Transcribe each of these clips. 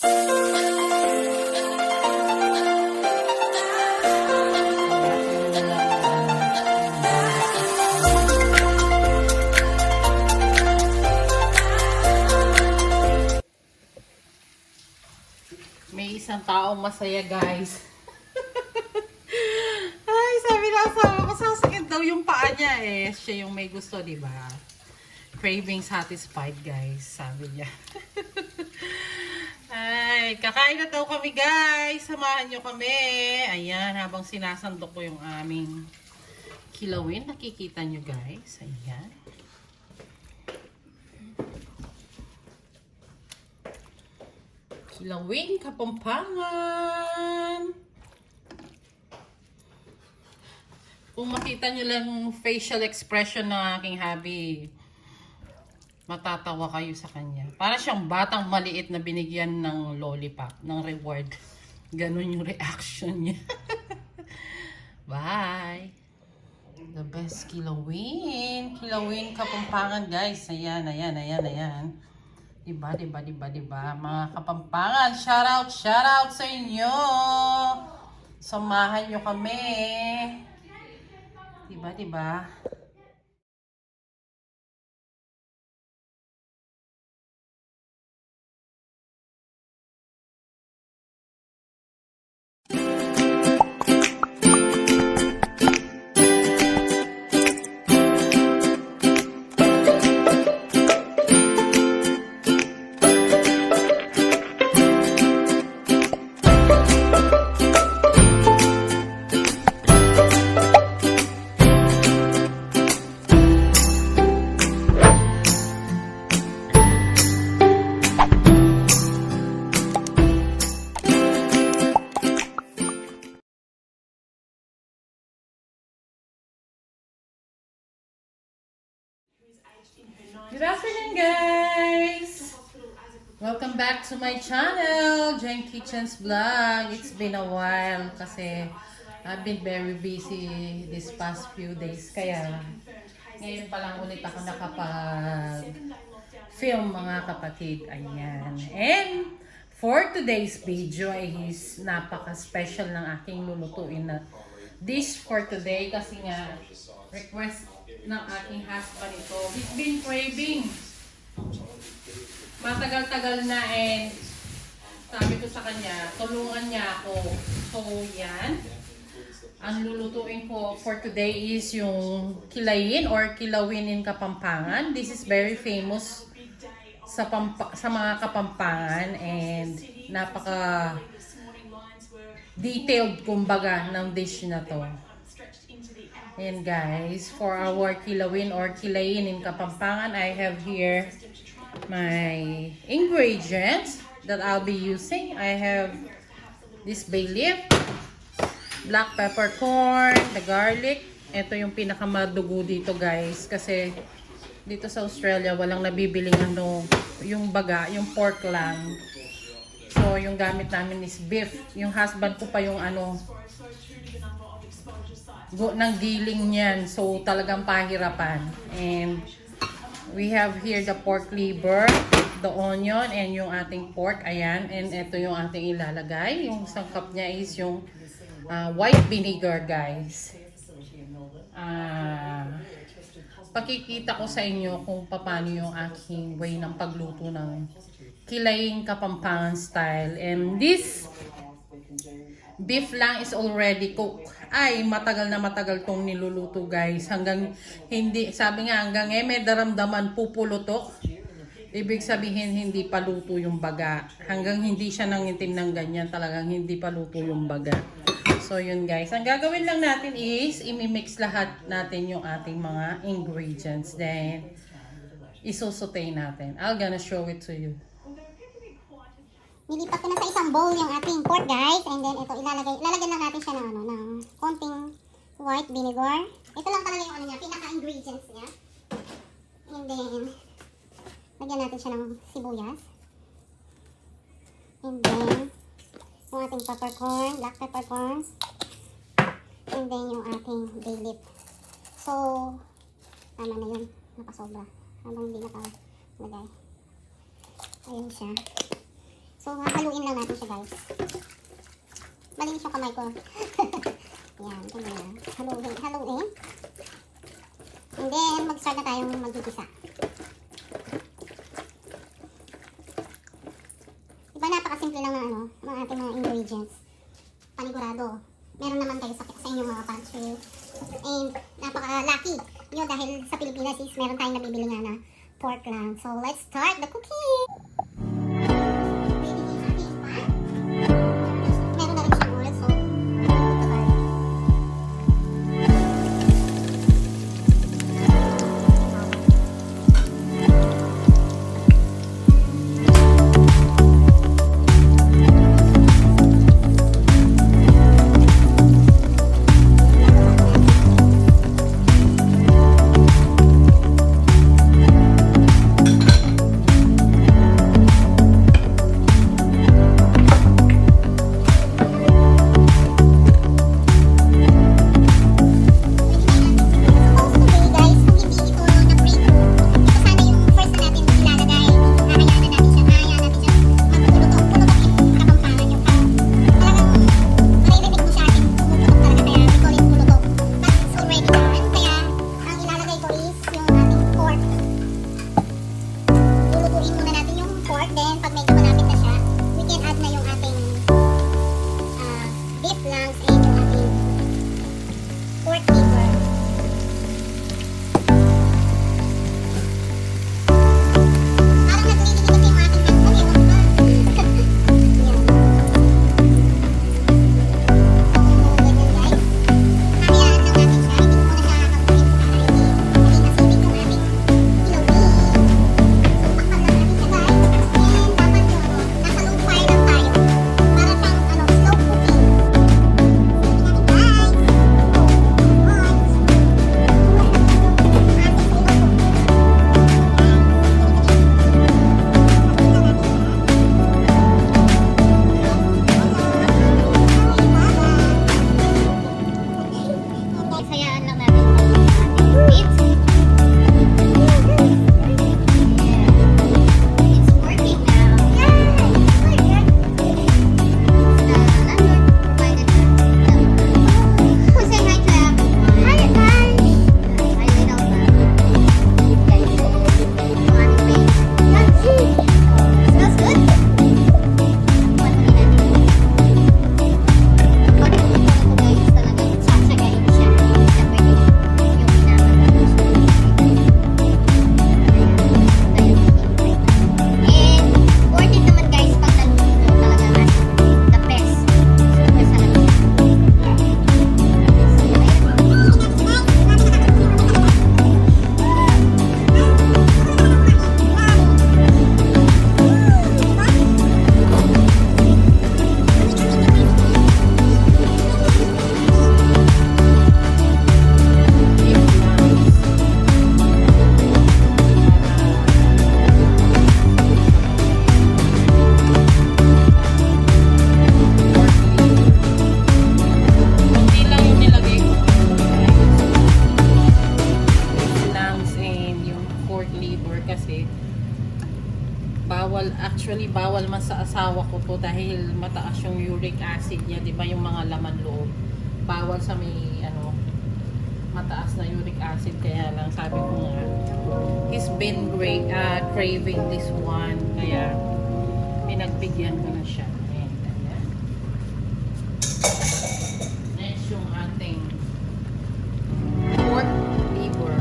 May isang taong masaya, guys. Ay, sabi na asawa ko, sasakit daw yung paa niya eh. Siya yung may gusto, di ba? Craving satisfied, guys. Sabi niya. Ay, kakain na daw kami, guys. Samahan nyo kami. Ayan, habang sinasandok ko yung aming kilawin. Nakikita nyo, guys. Ayan. Kilawin Kapampangan. Kung makita nyo lang yung facial expression ng aking hubby, matatawa kayo sa kanya. Para siyang batang maliit na binigyan ng lollipop, ng reward. Ganun yung reaction niya. Bye! The best kilawin. Kilawin Kapampangan, guys. Ayan, ayan, ayan, ayan. Diba? Mga Kapampangan, shout out sa inyo. Samahan nyo kami. Diba? Good afternoon, guys! Welcome back to my channel, Gheng Kitchen's Vlog. It's been a while kasi I've been very busy this past few days. Kaya ngayon pa lang ulit ako nakapag-film, mga kapatid. Ayan. And for today's video is napaka-special ng aking lulutuin na dish for today kasi nga request ng aking husband ito. He's been craving. Matagal-tagal na and sabi ko sa kanya, tulungan niya ako. So, yan. Ang lulutuin ko for today is yung kilayin or kilawin Kapampangan. This is very famous sa mga Kapampangan and napaka detailed kumbaga ng dish na to. And guys, for our kilawin or kilayin Kapampangan, I have here my ingredients that I'll be using. I have this bay leaf, black peppercorn, the garlic. Ito yung pinakamadugo dito, guys, kasi dito sa Australia walang nabibiling yung baga, yung pork lang. So yung gamit namin is beef. Yung husband ko pa yung ng giling niyan. So, talagang pahirapan. And we have here the pork liver, the onion, and yung ating pork. Ayan. And ito yung ating ilalagay. Yung sangkap niya is yung white vinegar, guys. Pakikita ko sa inyo kung paano yung aking way ng pagluto ng Kilayin Kapampangan style. And this beef lang is already cooked. Ay, matagal na matagal tong niluluto, guys. Hanggang hindi, sabi nga, hanggang may daramdaman pupulutok. Ibig sabihin, hindi pa luto yung baga. Hanggang hindi siya nangitim ng ganyan, talagang hindi pa luto yung baga. So, yun, guys. Ang gagawin lang natin is, imimix lahat natin yung ating mga ingredients. Then, isusutay natin. I'm gonna show it to you. Nilipat ko na sa isang bowl yung ating pork, guys. And then ito ilalagyan lang natin siya ng konting white vinegar. Ito lang talaga yung niya, pinaka-ingredients niya. And then lagyan natin siya ng sibuyas. And then yung ating peppercorn, black peppercorn. And then yung ating bay leaf. So tama na yun, napasobra habang hindi nakalagay. Ayun siya. So, haluin lang natin siya, guys. Malinis yung kamay ko. Yan, ganyan. Haluin. And then, mag-start na tayong mag-gigisa. Diba, napakasimple lang ng mga ating mga ingredients. Panigurado. Meron naman kayo sa inyong mga pantry. And, napaka-lucky nyo dahil sa Pilipinas is meron tayong nabibili nga na pork lang. So, let's start the cooking! Meron na rin siyang oil, so, bawal man sa asawa ko to dahil mataas yung uric acid niya, 'di ba, yung mga laman loob. Bawal sa may mataas na uric acid, kaya lang sabi ko nga he's been craving this one, kaya pinagbigyan ko na siya. Ayan. Next yung ating pork liver.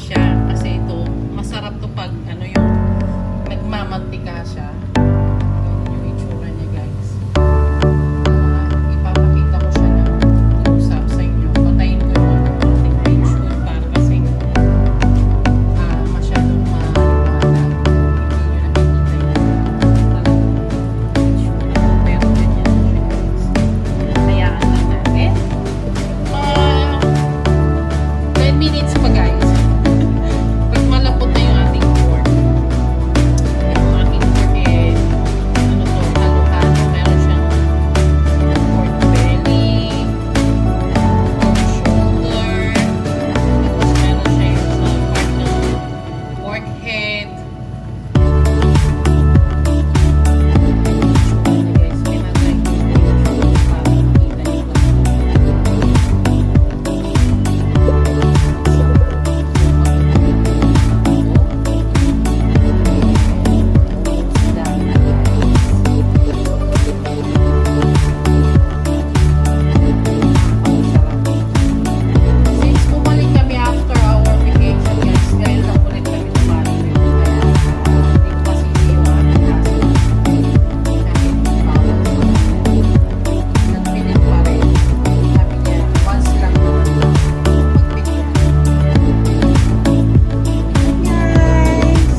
siya. Kasi ito, masarap to pag ano yung nagmamantika siya. Ganyan yung itsura niya, guys. Ipapakita ko siya ng close-up sa inyo. Patayin ko yung ating range hood para kasi masyadong maliwanag. Hindi nyo nakikita yung itsura. Pero ganyan siya, guys. Hayaan lang natin. 10 minutes pa, guys. Pag malapot na yung ating pork. Yung ating pork ano to, halo-halo. Meron siyang pork belly, pork shoulder, tapos meron siya yung part ng pork head. Guys, pinag-like ko yung itsura para makita nyo kung since bumalik kami after our vacation, guys, ngayon lang ulit kami tumali. Kaya hindi ko kasi iiwan kasi kahit bawal nagpilit pa rin. Sabi niya, once lang naman magpicture. Guys,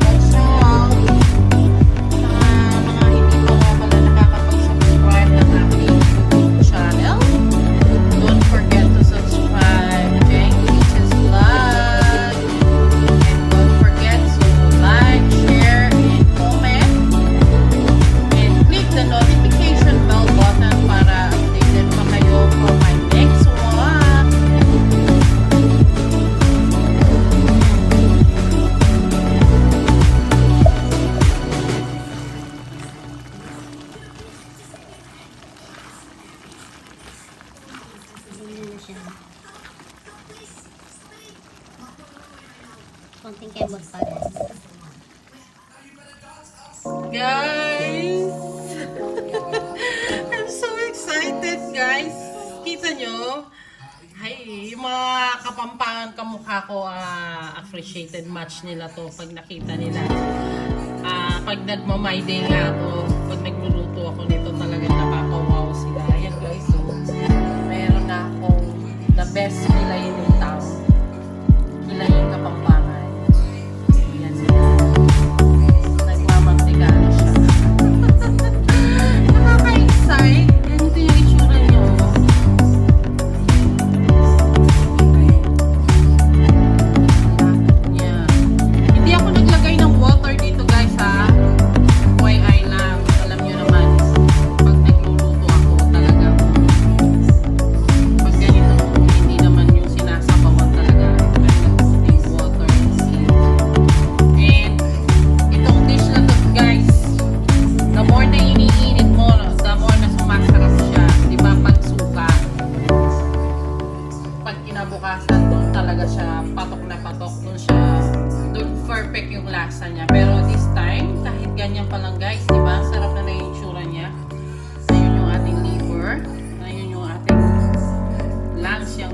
watch out sa mga hindi pa nga pala nakakapag-subscribe ng aking YouTube channel. Don't forget to subscribe Gheng Vlog. And don't forget to like, share, and comment. And click the notification bell button para updated pa kayo for my next one. Ganyan na siya. Konting kebot pa rin. Guys! I'm so excited, guys! Kita nyo? Ay, yung mga kapampangan kamukha ko, appreciated match nila to pag nakita nila. Pag nagmamay day nga ako, pag nagluluto ako nito, talagang napapawaw sila. Ayan, guys, so, meron na akong the best kilayin in town. Kilayin Kapampangan. Ayan sila. Nagmamantika na siya. Nakaka-excite. Ganito yung itsura niyo. Niya. Hindi ako naglagay ng water dito, guys, ha. FYI lang. Alam niyo naman, pag nagluluto ako, talagang pag ganito, hindi naman yung sinasabawan talaga. Pwede water and seed. And itong dish na to, guys, the more na iniinit mo, the more na sumasarap siya. Di ba? Pag suka. Pag kinabukasan, doon talaga siya patok na patok. Doon perfect yung lasa niya. Pero this time, kahit ganyan pa lang, guys, di ba? Sarap na yung itsura niya. Ayun yung ating liver. Ayun yung ating lungs, yung